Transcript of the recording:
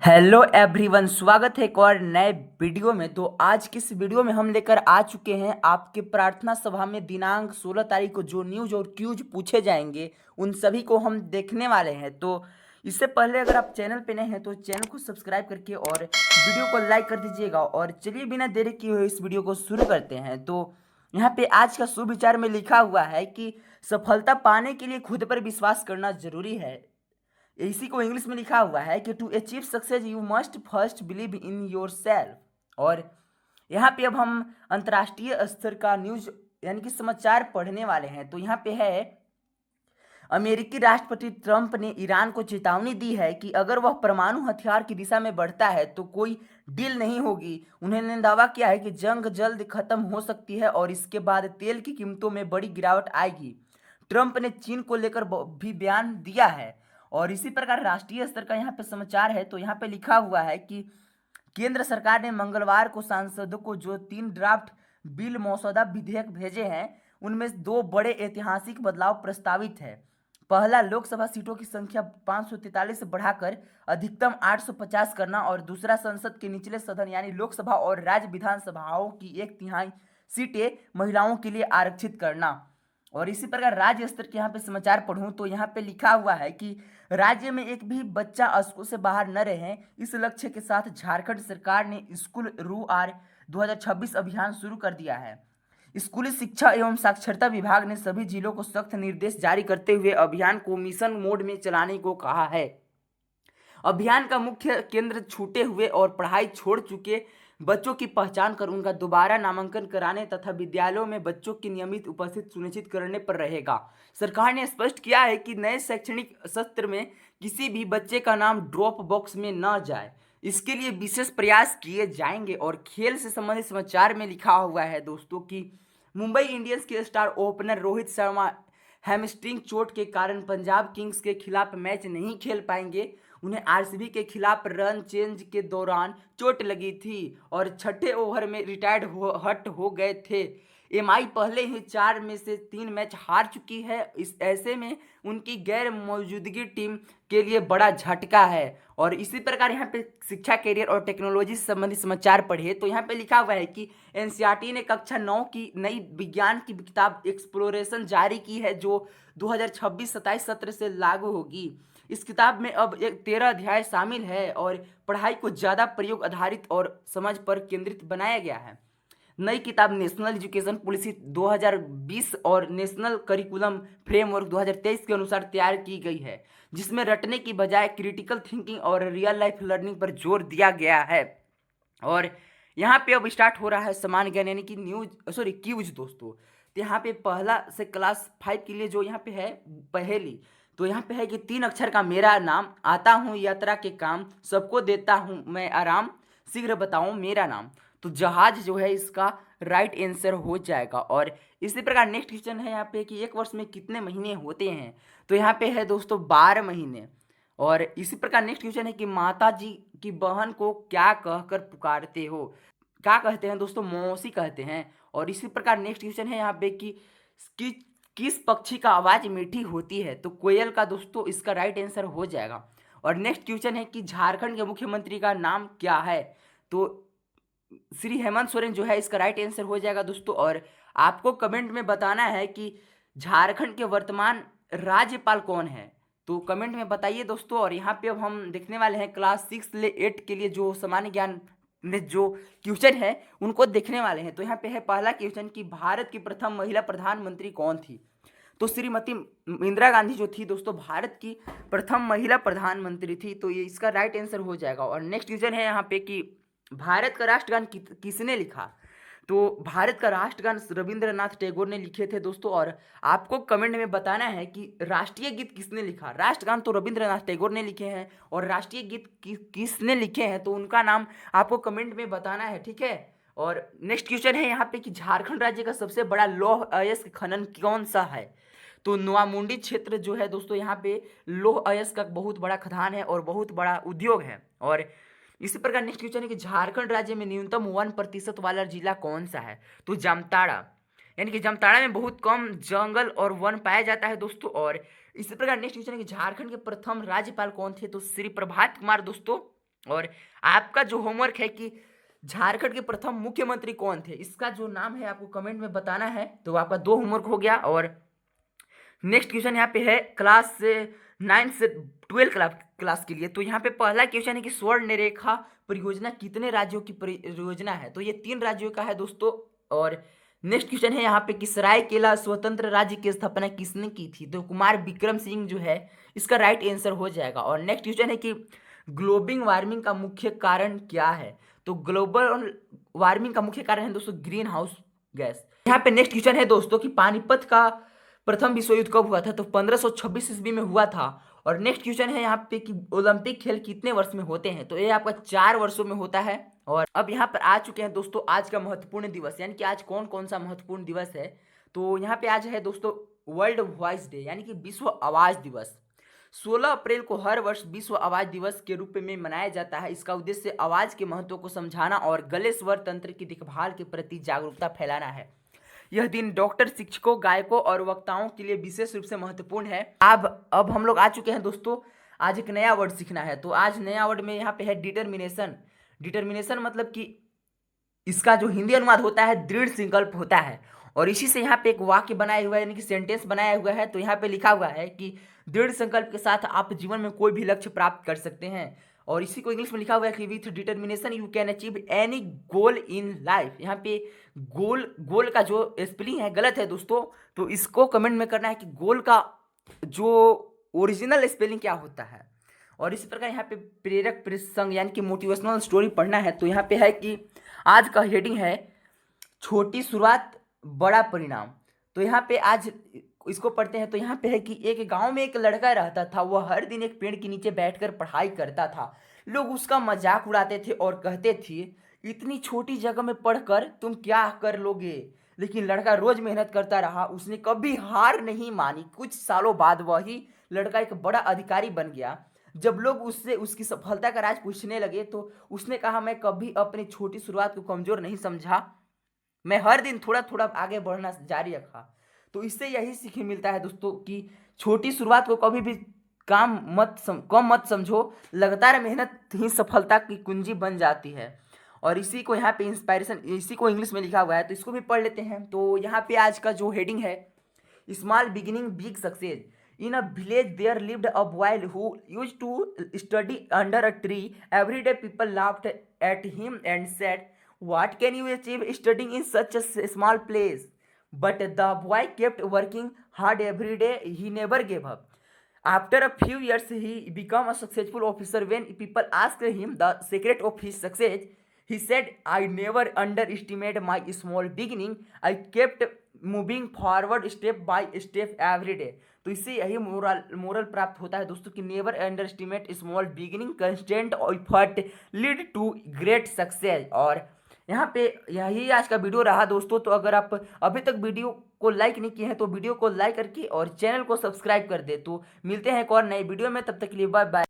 Hello everyone, स्वागत है एक और नए वीडियो में। तो आज की इस वीडियो में हम लेकर आ चुके हैं आपके प्रार्थना सभा में दिनांक 16 तारीख को जो न्यूज और क्यूज पूछे जाएंगे उन सभी को हम देखने वाले हैं। तो इससे पहले अगर आप चैनल पे नए हैं तो चैनल को सब्सक्राइब करके और वीडियो को लाइक कर दीजिएगा। और चलिए बिना देरी किए हुए इस वीडियो को शुरू करते हैं। तो यहाँ पे आज का सुविचार में लिखा हुआ है कि सफलता पाने के लिए खुद पर विश्वास करना जरूरी है। इसी को इंग्लिश में लिखा हुआ है कि to achieve success you must first believe in yourself. और यहाँ पे अब हम अंतर्राष्ट्रीय स्तर का न्यूज यानी कि समाचार पढ़ने वाले हैं। तो यहाँ पे है, अमेरिकी राष्ट्रपति ट्रंप ने ईरान को चेतावनी दी है कि अगर वह परमाणु हथियार की दिशा में बढ़ता है तो कोई डील नहीं होगी। उन्होंने दावा किया है कि जंग जल्द खत्म हो सकती है और इसके बाद तेल की कीमतों में बड़ी गिरावट आएगी। ट्रंप ने चीन को लेकर भी बयान दिया है। और इसी प्रकार राष्ट्रीय स्तर का यहाँ पे समाचार है। तो यहाँ पे लिखा हुआ है कि केंद्र सरकार ने मंगलवार को सांसदों को जो 3 ड्राफ्ट बिल मसौदा विधेयक भेजे हैं उनमें 2 बड़े ऐतिहासिक बदलाव प्रस्तावित है। पहला, लोकसभा सीटों की संख्या 543 से बढ़ाकर अधिकतम 850 करना, और दूसरा, संसद के निचले सदन यानी लोकसभा और राज्य विधानसभाओं की 1/3 सीटें महिलाओं के लिए आरक्षित करना। और इसी प्रकार राज्य स्तर के यहाँ पे समाचार पढ़ूं तो यहाँ पे लिखा हुआ है कि राज्य में एक भी बच्चा स्कूल से बाहर न रहे, इस लक्ष्य के साथ झारखंड सरकार ने स्कूल रू आर 2026 अभियान शुरू कर दिया है। स्कूली शिक्षा एवं साक्षरता विभाग ने सभी जिलों को सख्त निर्देश जारी करते हुए अभियान को मिशन मोड में चलाने को कहा है। अभियान का मुख्य केंद्र छूटे हुए और पढ़ाई छोड़ चुके बच्चों की पहचान कर उनका दोबारा नामांकन कराने तथा विद्यालयों में बच्चों की नियमित उपस्थिति सुनिश्चित करने पर रहेगा। सरकार ने स्पष्ट किया है कि नए शैक्षणिक सत्र में किसी भी बच्चे का नाम ड्रॉप बॉक्स में न जाए, इसके लिए विशेष प्रयास किए जाएंगे। और खेल से संबंधित समाचार में लिखा हुआ है दोस्तों कि मुंबई इंडियंस के star opener Rohit Sharma hamstring चोट के कारण पंजाब किंग्स के खिलाफ मैच नहीं खेल पाएंगे। उन्हें आरसीबी के खिलाफ रन चेंज के दौरान चोट लगी थी और छठे ओवर में हट हो गए थे। एमआई पहले ही 4 में से 3 मैच हार चुकी है। इस ऐसे में उनकी गैर मौजूदगी टीम के लिए बड़ा झटका है। और इसी प्रकार यहाँ पे शिक्षा, करियर और टेक्नोलॉजी से संबंधित समाचार पढ़े तो यहाँ पे लिखा हुआ है कि एनसीईआरटी ने कक्षा 9 की नई विज्ञान की किताब एक्सप्लोरेशन जारी की है जो 2026-27 सत्र से लागू होगी। इस किताब में अब 13 अध्याय शामिल है और पढ़ाई को ज़्यादा प्रयोग आधारित और समझ पर केंद्रित बनाया गया है। नई किताब नेशनल एजुकेशन पॉलिसी 2020 और नेशनल करिकुलम फ्रेमवर्क 2023 के अनुसार तैयार की गई है, जिसमें रटने की बजाय क्रिटिकल थिंकिंग और रियल लाइफ लर्निंग पर जोर दिया गया है। और यहाँ पे अब स्टार्ट हो रहा है सामान्य ज्ञान यानी कि क्यूज दोस्तों। तो यहाँ पे पहला से क्लास 5 के लिए जो यहाँ पे है पहेली, तो यहाँ पे है कि 3 अक्षर का मेरा नाम, आता हूँ यात्रा के काम, सबको देता हूँ मैं आराम, शीघ्र बताऊँ मेरा नाम। तो जहाज जो है इसका राइट आंसर हो जाएगा। और इसी प्रकार नेक्स्ट क्वेश्चन है यहाँ पे कि एक वर्ष में कितने महीने होते हैं, तो यहाँ पे है दोस्तों 12 महीने। और इसी प्रकार नेक्स्ट क्वेश्चन है कि माता जी की बहन को क्या कहकर पुकारते हो, क्या कहते हैं दोस्तों, मौसी कहते हैं। और इसी प्रकार नेक्स्ट क्वेश्चन है यहाँ पे कि किस पक्षी का आवाज मीठी होती है, तो कोयल का दोस्तों इसका राइट आंसर हो जाएगा। और नेक्स्ट क्वेश्चन है कि झारखंड के मुख्यमंत्री का नाम क्या है, तो श्री हेमंत सोरेन जो है इसका राइट आंसर हो जाएगा दोस्तों। और आपको कमेंट में बताना है कि झारखंड के वर्तमान राज्यपाल कौन है, तो कमेंट में बताइए दोस्तों। और यहाँ पे अब हम देखने वाले हैं क्लास 6 से 8 के लिए जो सामान्य ज्ञान में जो क्वेश्चन है उनको देखने वाले हैं। तो यहाँ पे है पहला क्वेश्चन कि भारत की प्रथम महिला प्रधानमंत्री कौन थी, तो श्रीमती इंदिरा गांधी जो थी दोस्तों भारत की प्रथम महिला प्रधानमंत्री थी, तो ये इसका राइट आंसर हो जाएगा। और नेक्स्ट क्वेश्चन है यहाँ पे कि भारत का राष्ट्रगान किसने लिखा, तो भारत का राष्ट्रगान रविंद्रनाथ टैगोर ने लिखे थे दोस्तों। और आपको कमेंट में बताना है कि राष्ट्रीय गीत किसने लिखा, राष्ट्रगान तो रविंद्रनाथ टैगोर ने लिखे हैं और राष्ट्रीय गीत किसने लिखे हैं तो उनका नाम आपको कमेंट में बताना है, ठीक है। और नेक्स्ट क्वेश्चन है यहाँ पे कि झारखंड राज्य का सबसे बड़ा लौह अयस्क खनन कौन सा है, तो नोआमुंडी क्षेत्र जो है दोस्तों यहाँ पे लौह अयस्क का बहुत बड़ा खदान है और बहुत बड़ा उद्योग है। और इसी प्रकार नेक्स्ट क्वेश्चन है कि झारखंड राज्य में न्यूनतम 1% वाला जिला कौन सा है, तो जामताड़ा, यानी कि जामताड़ा में बहुत कम जंगल और वन पाया जाता है दोस्तों। और इसी प्रकार नेक्स्ट क्वेश्चन है कि झारखंड के प्रथम राज्यपाल कौन थे, तो श्री प्रभात कुमार दोस्तों और आपका जो होमवर्क है कि झारखंड के प्रथम मुख्यमंत्री कौन थे, इसका जो नाम है आपको कमेंट में बताना है। तो आपका 2 होमवर्क हो गया। और नेक्स्ट क्वेश्चन यहाँ पे है क्लास 9 से 12 क्लास के लिए। तो यहाँ पे पहला क्वेश्चन है कि स्वर्ण रेखा परियोजना कितने राज्यों की परियोजना है। तो ये 3 राज्यों का है दोस्तों। और नेक्स्ट क्वेश्चन है यहाँ पे कि सरायकेला स्वतंत्र राज्य की स्थापना किसने की थी। तो कुमार विक्रम सिंह जो है इसका राइट आंसर हो जाएगा। और नेक्स्ट क्वेश्चन है कि ग्लोबल वार्मिंग का मुख्य कारण क्या है। तो ग्लोबल वार्मिंग का मुख्य कारण है दोस्तों ग्रीन हाउस गैस। यहाँ पे नेक्स्ट क्वेश्चन है दोस्तों कि पानीपत का प्रथम विश्व युद्ध कब हुआ था। तो 1526 ईस्वी में हुआ था। और नेक्स्ट क्वेश्चन है यहाँ पे कि ओलंपिक खेल कितने वर्ष में होते हैं। तो ये आपका 4 वर्षों में होता है। और अब यहाँ पर आ चुके हैं दोस्तों आज का महत्वपूर्ण दिवस, यानी कि आज कौन कौन सा महत्वपूर्ण दिवस है। तो यहाँ पे आज है दोस्तों वर्ल्ड वॉइस डे, यानी कि विश्व आवाज दिवस। 16 अप्रैल को हर वर्ष विश्व आवाज दिवस के रूप में मनाया जाता है। इसका उद्देश्य आवाज के महत्व को समझाना और गले स्वर तंत्र की देखभाल के प्रति जागरूकता फैलाना है। यह दिन डॉक्टर, शिक्षकों, गायकों और वक्ताओं के लिए विशेष रूप से महत्वपूर्ण है। अब हम लोग आ चुके हैं दोस्तों, आज एक नया वर्ड सीखना है। तो आज नया वर्ड में यहाँ पे है डिटर्मिनेशन। डिटर्मिनेशन मतलब कि इसका जो हिंदी अनुवाद होता है दृढ़ संकल्प होता है। और इसी से यहाँ पे एक वाक्य बनाया हुआ है, यानी कि सेंटेंस बनाया हुआ है। तो यहाँ पे लिखा हुआ है कि दृढ़ संकल्प के साथ आप जीवन में कोई भी लक्ष्य प्राप्त कर सकते हैं। और इसी को इंग्लिश में लिखा हुआ है कि with determination you can achieve any goal in life. यहाँ पे गोल का जो स्पेलिंग है गलत है दोस्तों, तो इसको कमेंट में करना है कि गोल का जो ओरिजिनल स्पेलिंग क्या होता है। और इसी प्रकार यहाँ पे प्रेरक प्रसंग यानी कि मोटिवेशनल स्टोरी पढ़ना है। तो यहाँ पे है कि आज का हेडिंग है छोटी शुरुआत बड़ा परिणाम। तो यहाँ पे आज इसको पढ़ते हैं। तो यहाँ पे है कि एक गांव में एक लड़का रहता था। वह हर दिन एक पेड़ के नीचे बैठकर पढ़ाई करता था। लोग उसका मजाक उड़ाते थे और कहते थे इतनी छोटी जगह में पढ़कर तुम क्या कर लोगे। लेकिन लड़का रोज मेहनत करता रहा, उसने कभी हार नहीं मानी। कुछ सालों बाद वही लड़का एक बड़ा अधिकारी बन गया। जब लोग उससे उसकी सफलता का राज पूछने लगे तो उसने कहा मैं कभी अपनी छोटी शुरुआत को कमजोर नहीं समझा, मैं हर दिन थोड़ा थोड़ा आगे बढ़ना जारी रखा। तो इससे यही सीख मिलता है दोस्तों कि छोटी शुरुआत को कभी भी कम मत समझो, लगातार मेहनत ही सफलता की कुंजी बन जाती है। और इसी को यहाँ पे इंस्पायरेशन, इसी को इंग्लिश में लिखा हुआ है, तो इसको भी पढ़ लेते हैं। तो यहाँ पे आज का जो हेडिंग है small beginning big success. In a village there lived a boy who used to study under a tree. Every day people laughed at him and said, "What can you achieve studying in such a small place?" But the boy kept working hard every day. He never gave up. After a few years, he became a successful officer. When people asked him the secret of his success, he said, "I never underestimated my small beginning. I kept moving forward step by step every day. तो इससे यही moral प्राप्त होता है दोस्तों कि never underestimate small beginning, constant effort lead to great success. और यहाँ पे यही आज का वीडियो रहा दोस्तों। तो अगर आप अभी तक वीडियो को लाइक नहीं किए हैं तो वीडियो को लाइक करके और चैनल को सब्सक्राइब कर दे। तो मिलते हैं एक और नए वीडियो में, तब तक के लिए बाय बाय।